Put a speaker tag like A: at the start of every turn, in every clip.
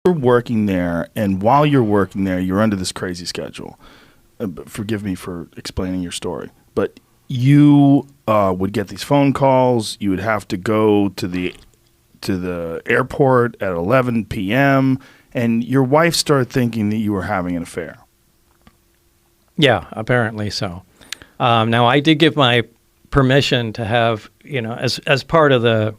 A: You're working there, and while you're working there, you're under this crazy schedule. Forgive me for explaining your story, but you would get these phone calls. You would have to go to the airport at 11 p.m., and your wife started thinking that you were having an affair.
B: Yeah, apparently so. Now, I did give my permission to have, as part of the,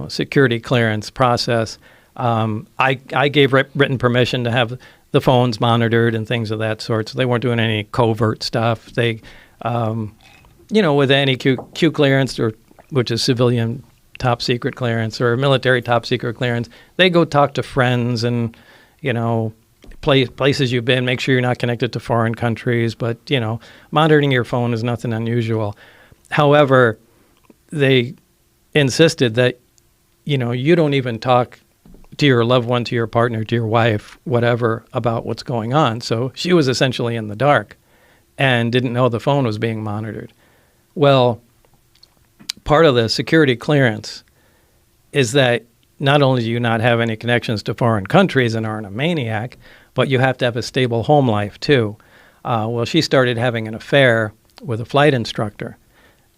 B: security clearance process, I gave written permission to have the phones monitored and things of that sort. So they weren't doing any covert stuff. They, with any Q clearance, which is civilian top secret clearance or military top secret clearance, they go talk to friends and, places you've been, make sure you're not connected to foreign countries. But, monitoring your phone is nothing unusual. However, they insisted that, you don't even talk to your loved one, to your partner, to your wife, whatever, about what's going on. So she was essentially in the dark and didn't know the phone was being monitored. Well, part of the security clearance is that not only do you not have any connections to foreign countries and aren't a maniac, but you have to have a stable home life too. Well, she started having an affair with a flight instructor.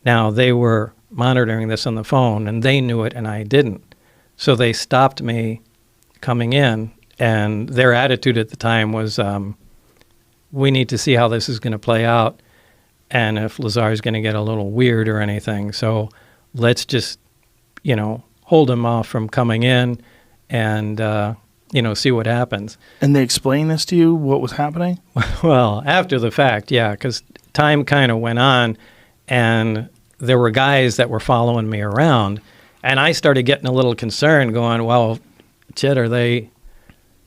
B: Now, they were monitoring this on the phone, and they knew it, and I didn't. So they stopped me coming in, and their attitude at the time was, we need to see how this is going to play out, and if Lazar is going to get a little weird or anything. So let's just, hold him off from coming in and, see what happens.
A: And they explained this to you, what was happening?
B: Well, after the fact, yeah, because time kind of went on, and there were guys that were following me around, and I started getting a little concerned, going, well, shit, are they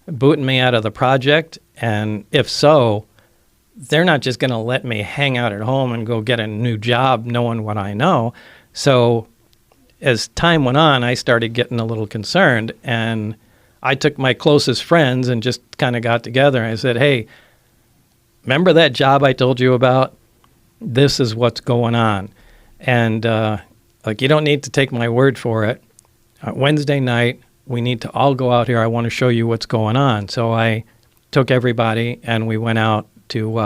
B: booting me out of the project? And if so, they're not just going to let me hang out at home and go get a new job knowing what I know. So as time went on, I started getting a little concerned, and I took my closest friends and just kind of got together. And I said, hey, remember that job I told you about? This is what's going on. And you don't need to take my word for it. Wednesday night, we need to all go out here. I want to show you what's going on. So I took everybody, and we went out to,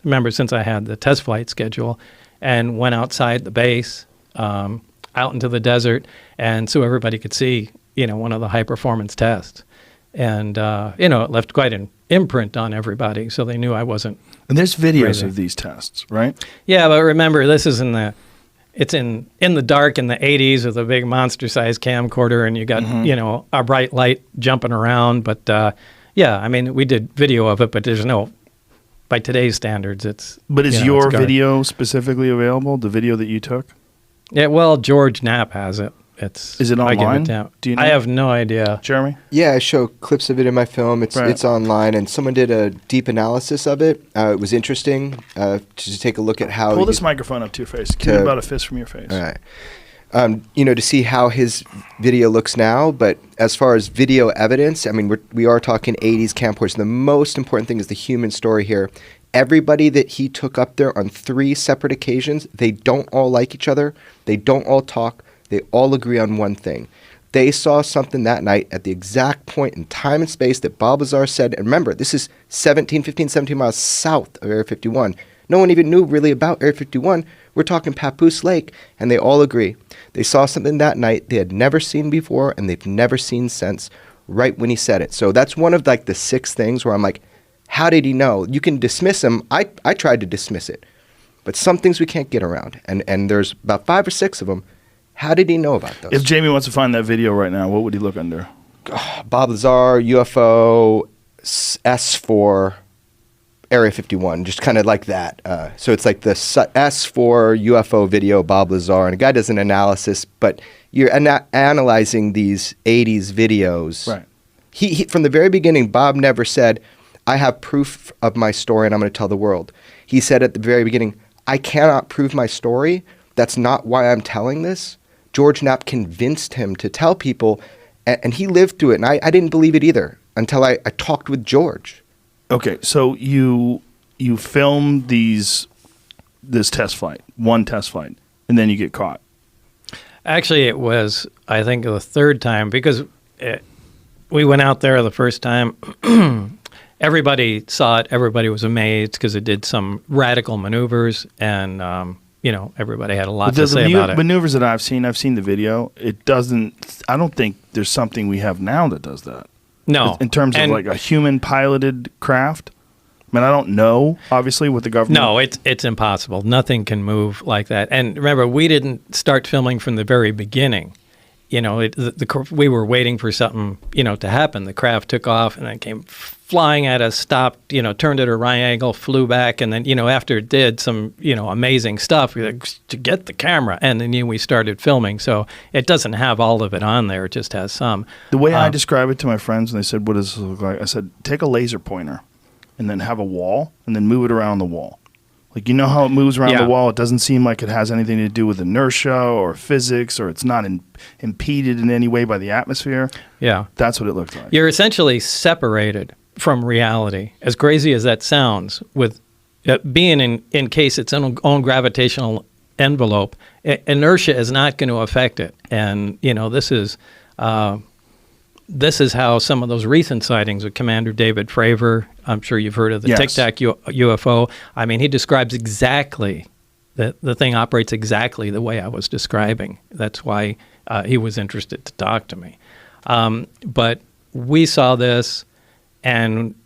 B: remember, since I had the test flight schedule, and went outside the base, out into the desert, and so everybody could see, one of the high-performance tests. And, it left quite an imprint on everybody, so they knew I wasn't.
A: And there's videos
B: crazy.
A: of these tests, right?
B: Yeah, but remember, this is it's in the dark in the 80s with a big monster-sized camcorder, and you got, a bright light jumping around. But, we did video of it, but there's no, by today's standards, it's...
A: But is your video specifically available, the video that you took?
B: Yeah, well, George Knapp has it.
A: Is it online?
B: Do you know? I have no idea.
A: Jeremy?
C: Yeah, I show clips of it in my film. It's online, and someone did a deep analysis of it. It was interesting to take a look at how...
A: Pull this microphone up to your face. Give me about a fist from your face.
C: All right. To see how his video looks now, but as far as video evidence, we are talking 80s camcorders. The most important thing is the human story here. Everybody that he took up there on 3 separate occasions, they don't all like each other. They don't all talk. They all agree on one thing. They saw something that night at the exact point in time and space that Bob Lazar said. And remember, this is 17 miles south of Area 51. No one even knew really about Area 51. We're talking Papoose Lake, and they all agree. They saw something that night they had never seen before, and they've never seen since, right when he said it. So that's one of the 6 things where I'm like, how did he know? You can dismiss him. I tried to dismiss it. But some things we can't get around, and there's about 5 or 6 of them. How did he know about those?
A: If Jamie wants to find that video right now, what would he look under?
C: Bob Lazar, UFO, S4, Area 51, just kind of like that. So it's like the S4 UFO video, Bob Lazar, and a guy does an analysis, but you're analyzing these 80s videos.
A: Right.
C: He from the very beginning, Bob never said, I have proof of my story and I'm going to tell the world. He said at the very beginning, I cannot prove my story. That's not why I'm telling this. George Knapp convinced him to tell people, and he lived through it, and I didn't believe it either until I talked with George.
A: Okay, so you filmed this test flight, one test flight, and then you get caught.
B: Actually, it was, I think, the 3rd time, because we went out there the first time. Everybody saw it. Everybody was amazed because it did some radical maneuvers, and everybody had a lot to say about it.
A: Maneuvers that I've seen the video. It doesn't. I don't think there's something we have now that does that.
B: No,
A: in terms of like a human piloted craft. I mean, I don't know, obviously, what the government...
B: No, it's impossible. Nothing can move like that. And remember, we didn't start filming from the very beginning. We were waiting for something, to happen. The craft took off and then came flying at us, stopped, turned at a right angle, flew back, and then, after it did some, amazing stuff, we like, to get the camera, and then we started filming. So it doesn't have all of it on there. It just has some.
A: The way I describe it to my friends, and they said, what does this look like? I said, take a laser pointer and then have a wall, and then move it around the wall. Like, how it moves around the wall? It doesn't seem like it has anything to do with inertia or physics, or it's not impeded in any way by the atmosphere. Yeah. That's what it looks like.
B: You're essentially separated from reality, as crazy as that sounds, with being encase its own gravitational envelope. Inertia is not going to affect it. And, this is how some of those recent sightings with Commander David Fravor, I'm sure you've heard of the Tic Tac UFO. I mean, he describes exactly, the thing operates exactly the way I was describing. That's why he was interested to talk to me. But we saw this, and,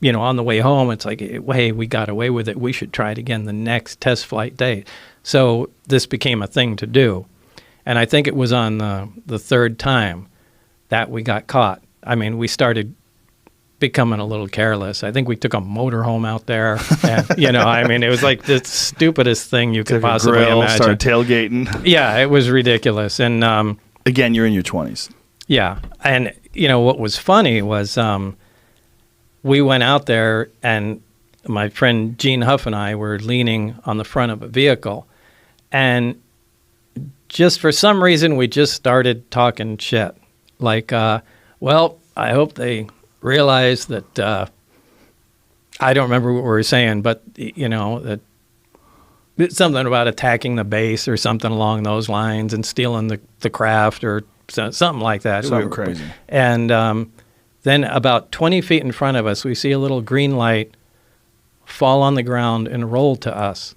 B: on the way home, it's like, hey, we got away with it. We should try it again the next test flight day. So this became a thing to do. And I think it was on the third time that we got caught. I mean, we started becoming a little careless. I think we took a motorhome out there. And, it was like the stupidest thing you could possibly imagine.
A: Started tailgating.
B: Yeah, it was ridiculous. And
A: again, you're in your 20s.
B: Yeah. And, what was funny was we went out there, and my friend Gene Huff and I were leaning on the front of a vehicle. And just for some reason, we just started talking shit. Like, well, I hope they realize that, I don't remember what we were saying, but, that something about attacking the base or something along those lines and stealing the craft or something like that.
A: Something crazy.
B: And then about 20 feet in front of us, we see a little green light fall on the ground and roll to us.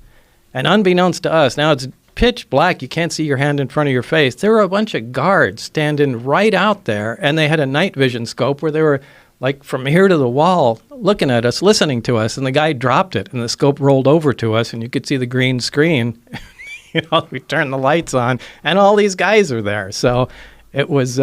B: And unbeknownst to us, now it's pitch black, you can't see your hand in front of your face. There were a bunch of guards standing right out there, and they had a night vision scope where they were like from here to the wall looking at us, listening to us, and the guy dropped it, and the scope rolled over to us, and you could see the green screen. We turned the lights on, and all these guys are there. So it was